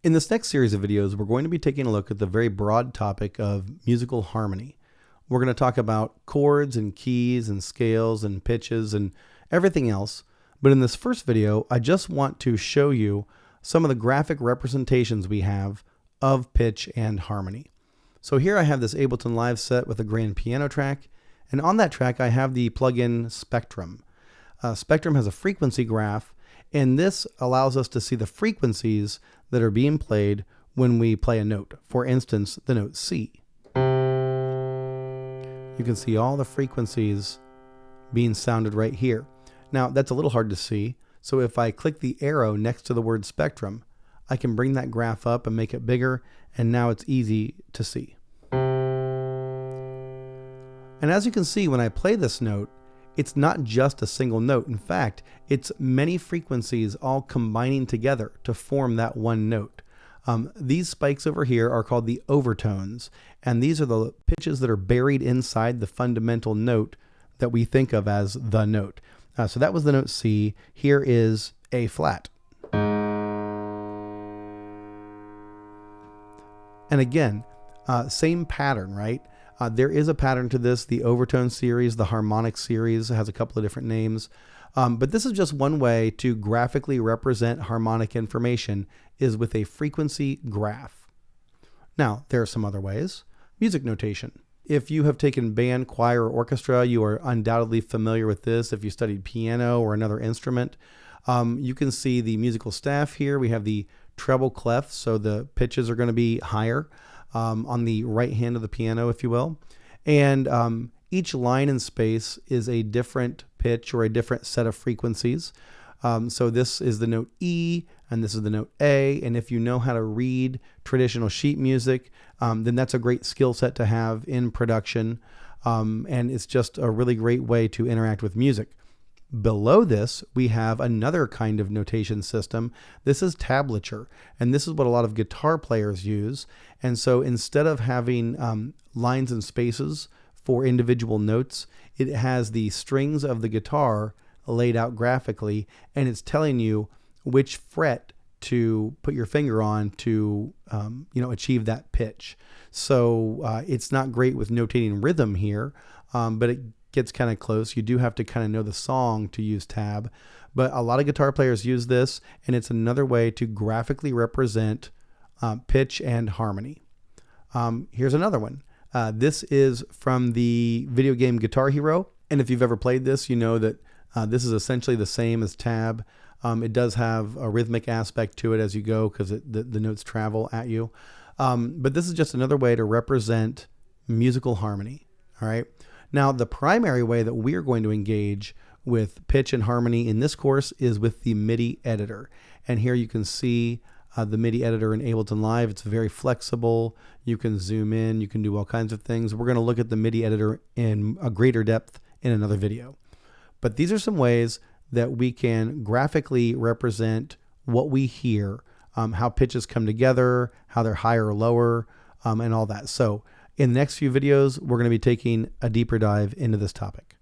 In this next series of videos, we're going to be taking a look at the very broad topic of musical harmony. We're going to talk about chords and keys and scales and pitches and everything else. But in this first video, I just want to show you some of the graphic representations we have of pitch and harmony. So here I have this Ableton Live set with a grand piano track, and on that track I have the plugin Spectrum. Spectrum has a frequency graph, and this allows us to see the frequencies that are being played when we play a note. For instance, the note C. You can see all the frequencies being sounded right here. Now that's a little hard to see, so if I click the arrow next to the word spectrum, I can bring that graph up and make it bigger, and now it's easy to see. And as you can see, when I play this note, it's not just a single note. In fact, it's many frequencies all combining together to form that one note. These spikes over here are called the overtones, and these are the pitches that are buried inside the fundamental note that we think of as the note. So that was the note C. Here is A flat. And again, same pattern, right? There is a pattern to this. The overtone series, the harmonic series has a couple of different names. But this is just one way to graphically represent harmonic information, is with a frequency graph. Now, there are some other ways. Music notation. If you have taken band, choir, or orchestra, you are undoubtedly familiar with this. If you studied piano or another instrument, you can see the musical staff here. We have the treble clef, so the pitches are going to be higher on the right hand of the piano, if you will. And each line in space is a different pitch or a different set of frequencies. So this is the note E, and this is the note A. And if you know how to read traditional sheet music, then that's a great skill set to have in production. And it's just a really great way to interact with music. Below this, we have another kind of notation system. This is tablature, and this is what a lot of guitar players use. And so instead of having lines and spaces for individual notes, it has the strings of the guitar laid out graphically, and it's telling you which fret to put your finger on to achieve that pitch. So it's not great with notating rhythm here, but it gets kind of close. You do have to kind of know the song to use tab, but a lot of guitar players use this, and it's another way to graphically represent pitch and harmony. Here's another one. This is from the video game Guitar Hero, and if you've ever played this, you know that this is essentially the same as tab. It does have a rhythmic aspect to it as you go, because the notes travel at you. But this is just another way to represent musical harmony. All right. Now, the primary way that we're going to engage with pitch and harmony in this course is with the MIDI editor. And here you can see the MIDI editor in Ableton Live. It's very flexible. You can zoom in. You can do all kinds of things. We're going to look at the MIDI editor in a greater depth in another video. But these are some ways that we can graphically represent what we hear, how pitches come together, how they're higher or lower, and all that. So in the next few videos, we're going to be taking a deeper dive into this topic.